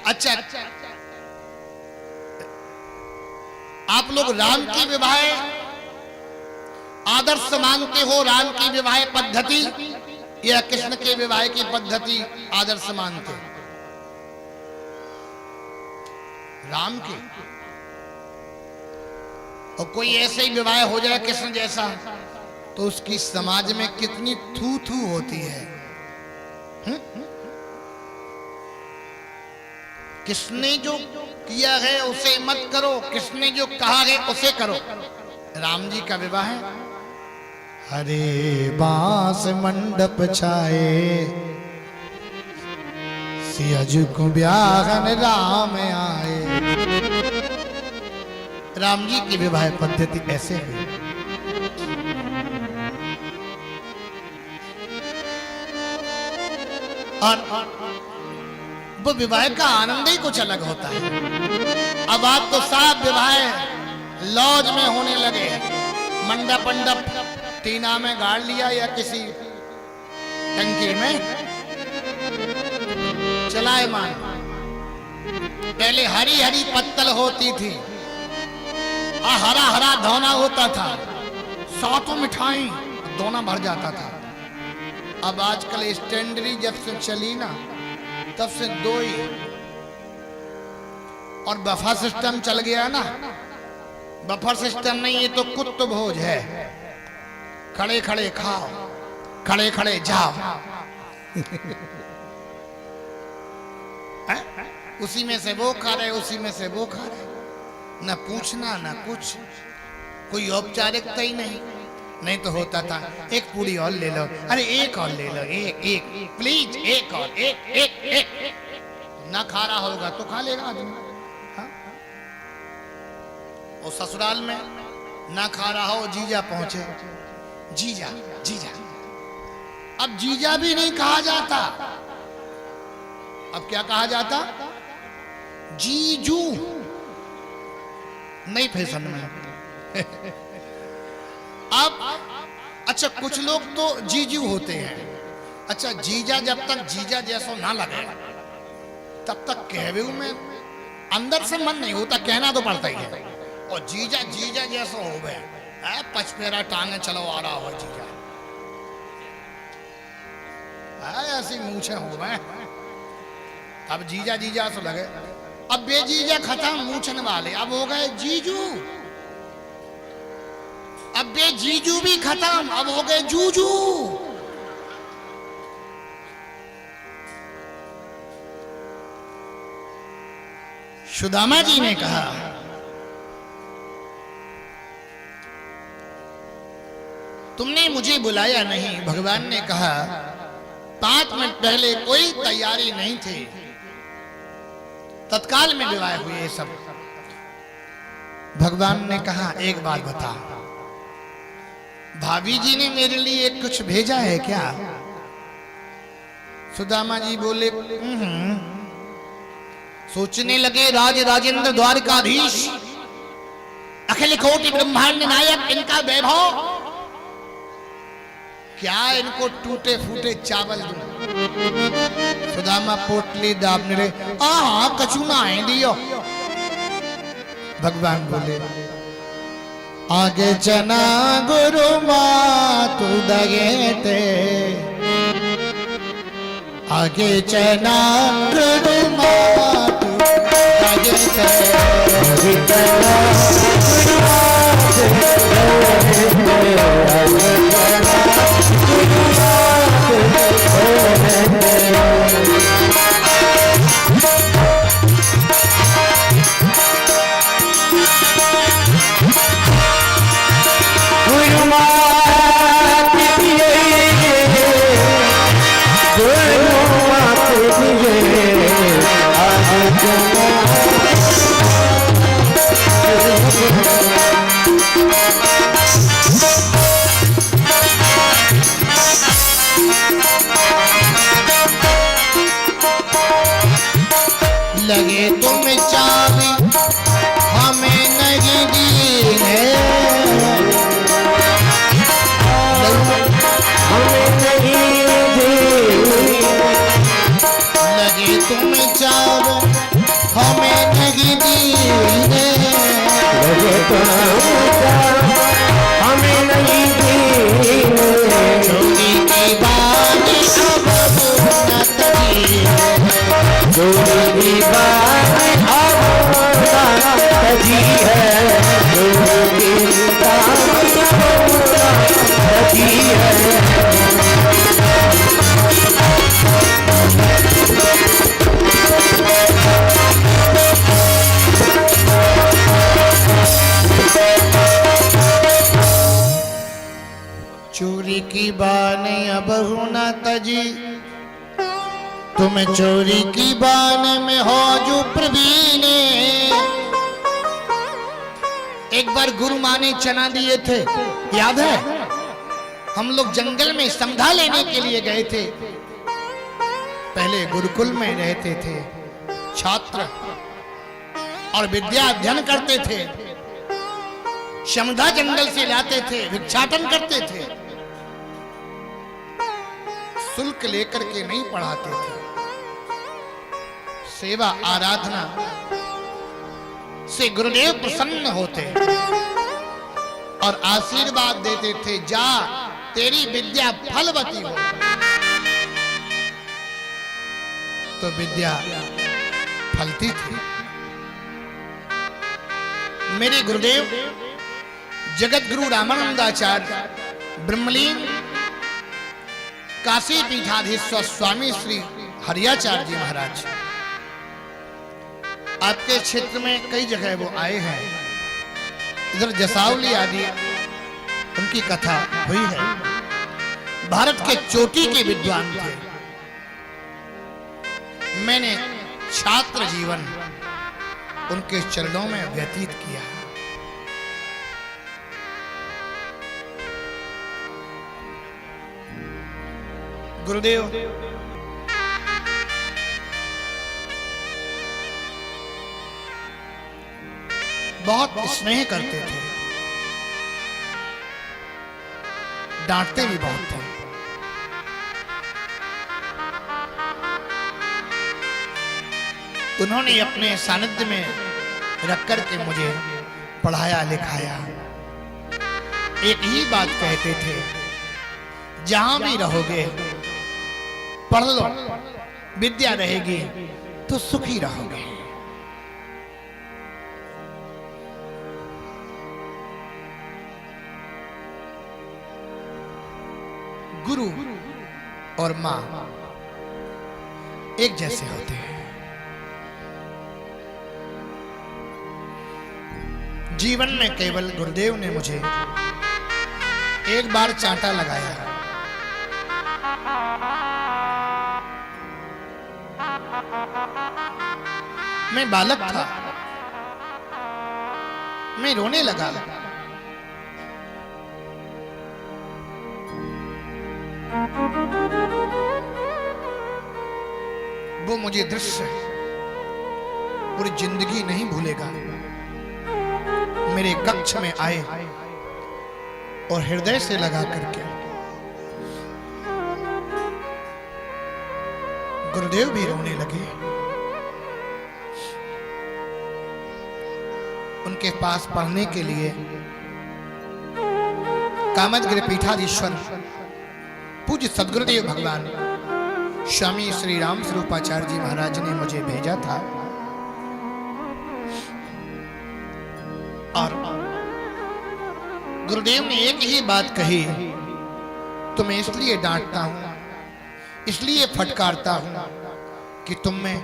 अच्छा, आप लोग राम की विवाह आदर्श मानते हो, राम की विवाह पद्धति, या कृष्ण के विवाह की पद्धति आदर्श मानते हो? राम के। और कोई ऐसे ही विवाह हो जाए कृष्ण जैसा, तो उसकी समाज में कितनी थू थू होती है। किसने जो किया है उसे मत करो, किसने जो कहा है उसे करो। राम जी का विवाह है, हरे बांस मंडप छाए, सियज को ब्याहन राम आए। राम जी की विवाह पद्धति ऐसे हुई। और वो विवाह का आनंद ही कुछ अलग होता है। अब आप तो साफ विवाह लॉज में होने लगे, मंडप टीना में गाड़ लिया या किसी टंकी में चलाए मान। पहले हरी हरी पत्तल होती थी और हरा हरा धोना होता था, सातों मिठाई दोना भर जाता था। अब आजकल स्टैंडरी जब से चली ना, तब से दो ही, और बफा सिस्टम चल गया ना। बफर सिस्टम नहीं, ये तो कुत्त भोज है, खड़े खड़े खाओ, खड़े खड़े जाओ। उसी में से वो खा रहे, उसी में से वो खा रहे, न पूछना न कुछ, कोई औपचारिकता ही नहीं। नहीं तो होता था एक पूरी और ले लो, अरे एक और ले लो, एक एक प्लीज, एक और, एक एक एक। ना खा रहा होगा तो खा लेगा आदमी। हाँ? और ससुराल में ना खा रहा हो, जीजा पहुंचे, जीजा जीजा। अब जीजा भी नहीं कहा जाता, अब क्या कहा जाता? जीजू। नई फैशन में। अब अच्छा, कुछ लोग तो जीजू होते हैं। अच्छा, जीजा जब तक जीजा जैसो ना लगे तब तक कहवे में अंदर से मन नहीं होता, कहना तो पड़ता ही है। और जीजा जीजा जैसो हो गए, पचपेरा टांगे चलो आ रहा हो जीजा, ऐसी मूछे हो गए। अब जीजा जीजा तो लगे। अब बेजीजा खत्म, मूछन वाले अब हो गए जीजू। अब बे जीजू भी खत्म, अब हो गए जूजू। सुदामा जी ने कहा, तुमने मुझे बुलाया नहीं। भगवान ने कहा 5 मिनट पहले कोई तैयारी नहीं थी, तत्काल में विवाह हुए ये सब। भगवान ने कहा एक बात बता, भाभी जी ने मेरे लिए कुछ भेजा है क्या? सुदामा जी बोले सोचने लगे, राज राजेंद्र द्वारकाधीश, अखिल कोटि ब्रह्मांड नायक, इनका वैभव, क्या इनको टूटे फूटे चावल दूं? सुदामा पोटली दाबने रहे, कचूना है दियो। भगवान बोले आगे चना गुरु मातु दगे ते, आगे चना गुरु मातु दगे ते, आगे चना गुरु मातु दगे ते, आगे चना गुरु मातु दगे ते। लगे तुम चाबी हमें नहीं दी है, हमें नहीं दी। लगे तुम चाबी हमें नहीं चोरी की बात अब न तजी चोरी की बात अब तजी है चोरी की बात तजी है चोरी की बाने अब न तजी तुम चोरी की बाने में हो जो प्रवीणे। एक बार गुरु माँ ने चना दिए थे, याद है? हम लोग जंगल में समझा लेने के लिए गए थे। पहले गुरुकुल में रहते थे छात्र और विद्या अध्ययन करते थे। समझा जंगल से लाते थे, भिक्षाटन करते थे, शुल्क लेकर के नहीं पढ़ाते थे। सेवा आराधना से गुरुदेव प्रसन्न होते और आशीर्वाद देते थे, जा तेरी विद्या फलवती हो। तो विद्या फलती थी। मेरे गुरुदेव जगत गुरु रामानंदाचार्य ब्रह्मलीन काशी पीठाधीश्वर स्वामी श्री हरियाचार्य जी महाराज आपके क्षेत्र में कई जगह वो आए हैं। इधर जसावली आदि उनकी कथा हुई है। भारत के चोटी के विद्वान थे। मैंने छात्र जीवन उनके चरणों में व्यतीत किया। गुरुदेव बहुत स्नेह करते थे, डांटते भी बहुत थे। उन्होंने अपने सानिध्य में रख कर के मुझे पढ़ाया लिखाया। एक ही बात कहते थे, जहां भी रहोगे पढ़ लो, विद्या रहेगी तो सुखी रहोगे। गुरु और मां एक जैसे होते हैं। जीवन में केवल गुरुदेव ने मुझे एक बार चांटा लगाया। मैं बालक था, मैं रोने लगा। वो मुझे दृश्य पूरी जिंदगी नहीं भूलेगा। मेरे कक्ष में आए और हृदय से लगा करके गुरुदेव भी रोने लगे। उनके पास पढ़ने के लिए कामदगिरि पीठाधीश्वर पूज्य सद्गुरुदेव भगवान स्वामी श्री राम स्वरूपाचार्य जी महाराज ने मुझे भेजा था। और गुरुदेव ने एक ही बात कही, तुम्हें इसलिए डांटता हूं, इसलिए फटकारता हूं कि तुम में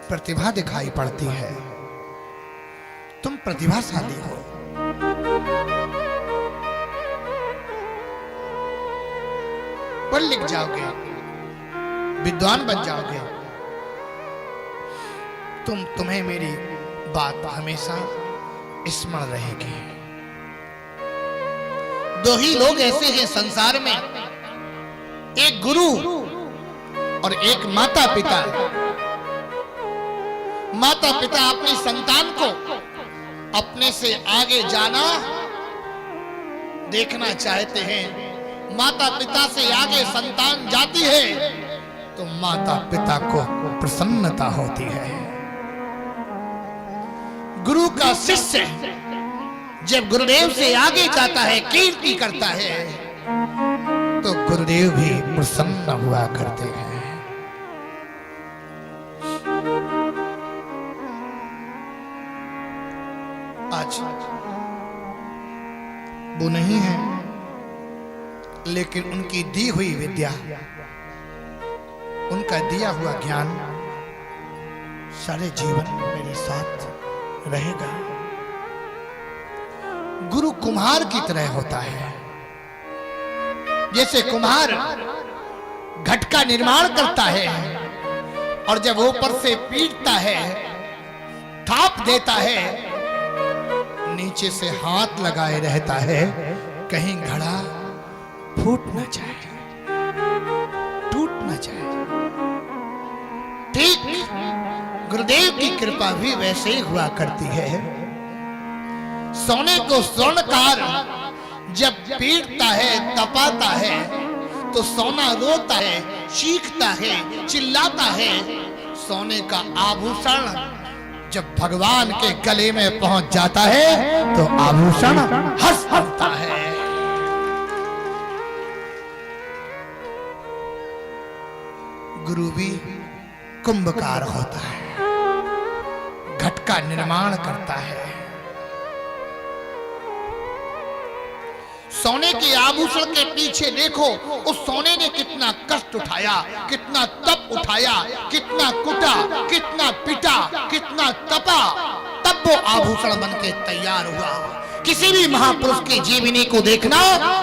प्रतिभा दिखाई पड़ती है, तुम प्रतिभाशाली हो। पढ़ लिख जाओगे, विद्वान बन जाओगे, तुम्हें मेरी बात हमेशा स्मरण रहेगी। दो ही लोग ऐसे हैं संसार में, एक गुरु और एक माता पिता। माता पिता अपनी संतान को अपने से आगे जाना देखना चाहते हैं। माता पिता से आगे संतान जाती है तो माता पिता को प्रसन्नता होती है। गुरु का शिष्य जब गुरुदेव से आगे जाता है, कीर्ति करता है, तो गुरुदेव भी प्रसन्न हुआ करते हैं। आज वो नहीं है, लेकिन उनकी दी हुई विद्या, उनका दिया हुआ ज्ञान सारे जीवन मेरे साथ रहेगा। गुरु कुम्हार की तरह होता है। जैसे कुम्हार घट का निर्माण करता है और जब ऊपर से पीटता है, थाप देता है, नीचे से हाथ लगाए रहता है, कहीं घड़ा फूट न जाए, टूट न जाए। ठीक गुरुदेव की कृपा भी वैसे ही हुआ करती है। सोने को स्वर्णकार जब पीटता है, तपाता है, तो सोना रोता है, चीखता है, चिल्लाता है। सोने का आभूषण जब भगवान के गले में पहुंच जाता है, तो आभूषण हंस पड़ता है। गुरु भी कुंभकार होता है, घट का निर्माण करता है। सोने के आभूषण के पीछे देखो, उस सोने ने कितना कष्ट उठाया, कितना तप उठाया, कितना कुटा, कितना पिटा, कितना तपा, तब वो आभूषण बनके तैयार हुआ। किसी भी महापुरुष की जीवनी को देखना,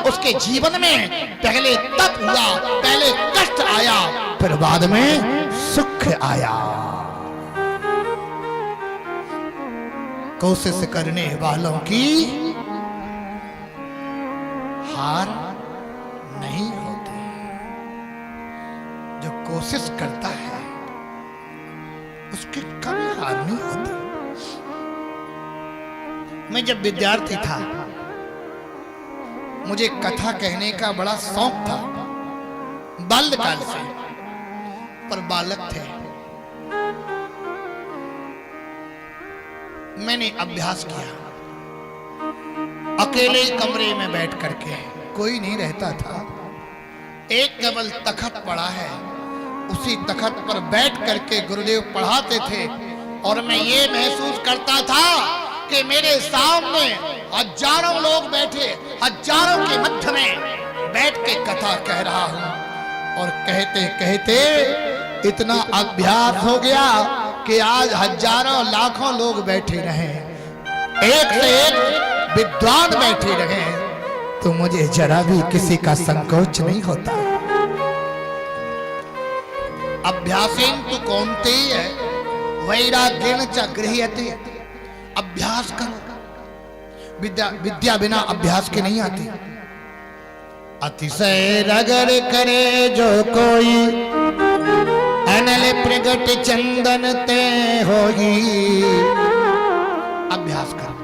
उसके जीवन में पहले तप हुआ, पहले कष्ट आया, फिर बाद में सुख आया। कोशिश करने वालों की हार नहीं होती। जो कोशिश करता है उसकी कभी हार नहीं होती। मैं जब विद्यार्थी था, मुझे कथा कहने का बड़ा शौक था, बाल्यकाल से। पर बालक थे, मैंने अभ्यास किया अकेले कमरे में बैठ करके, कोई नहीं रहता था। एक केवल तखत पड़ा है, उसी तखत पर बैठ करके गुरुदेव पढ़ाते थे और मैं ये महसूस करता था कि मेरे सामने हजारों लोग बैठे, हजारों के मध्य में बैठ के कथा कह रहा हूं। और कहते कहते इतना अभ्यास हो गया कि आज हजारों लाखों लोग बैठे रहे, एक से एक विद्वान बैठे रहे, तो मुझे जरा भी किसी का संकोच नहीं होता। अभ्यासेन तु कौन्तेय वैराग्येन च गृह्यते। अभ्यास करो, विद्या बिना अभ्यास के नहीं आती। अतिशय रगड़ करे जो कोई, अनल प्रगट चंदन ते होगी। अभ्यास करो।